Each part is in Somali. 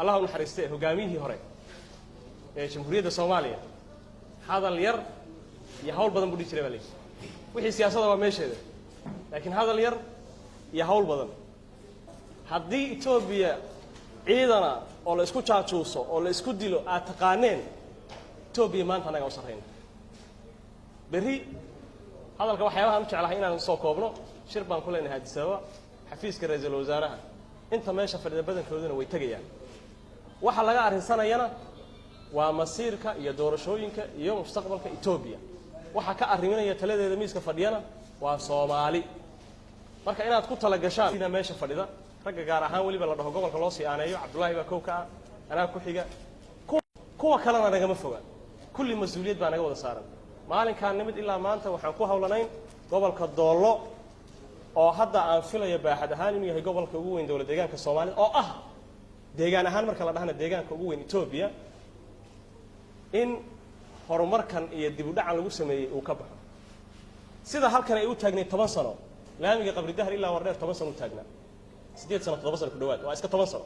الله نحرسته هجاميه هراء جمهورية الصومالية هذا الير يحاول بدن بدي تري بالي وحي سياسة ما ماشي هذا لكن هذا الير يحاول بدن هدي إثيوبيا عيدنا ولا إسكو تشاتشوسو ولا إسكو ديلو أتقانين إثيوبيا ما أنت أنا قصرين بري هذا الكواحيا هم على حين نسوق قبله شربان كلنا هذه سوا حفيز كرئيس الوزراء أنت ماشي في بدن كودنا ويتجيا waxa laga arrinsanayana waa masiirka iyo doorashooyinka iyo mustaqbalka Itoobiya waxa ka arriminaya taladeeda miiska fadhiyana waa Soomaali marka inaad ku tala gashaan sida meesha fadhida ragga gaar ahaan waliba la dhaho gobolka loo sii aaneeyo Cabdullaahi baa kowka anaa ku xiga kuwa kalena naga ma foga kulli mas'uuliyad baa naga wada saaran maalinkaan nimid ilaa maanta waxaan ku hawlanayn gobolka Doolo oo hadda aan filayo baaxad ahaan inuu yahay gobolka ugu weyn dawlad deegaanka Soomaaliya oo ah deegaan ahaan marka la dhahna deegaanka ugu weyn Itoobiya in horumarkan iyo dib u dhacan lagu sameeyay uu ka baxo sida halkan ay u taagnay 10 sano laamiga qabri dahar ilaa wardheer 10 sano u taagnaa 8 sano 7 sano ku dhawaad waa iska 10 sano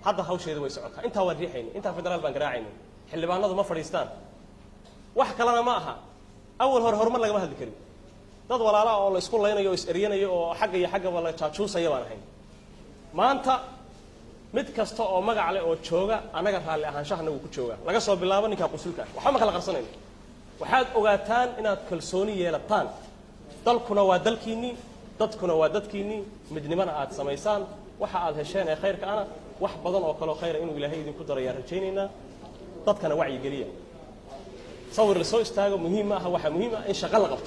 hadda hawsheedu way socotaa inta waa riixayni inta federaal baan garaacayni xildhibaanadu ma fadhiistaan wax kalena ma aha awal horumar laga hadli karin dad walaalo oo la isku leynayo is eriyanayo oo xagga iyo xagga wala jaajuusaya baan ahayn maanta mid kasta oo magac leh oo jooga anaga raali ahaanshahna uu ku jooga laga soo bilaabo ninka qusulka waxa ma kala qarsanayno waxaad ogaataan inaad kalsooni yeelataan dalkuna waa dalkiini dadkuna waa dadkiini midnimana aad sameysaan waxa aad hesheen ee khayrka ana wax badan oo kale oo khayr inuu Ilaahay idin ku darayo rajaynayna dadkana wacyi geliya sawir la soo istaago muhiim ah waxa muhiim ah in shaqo la qabto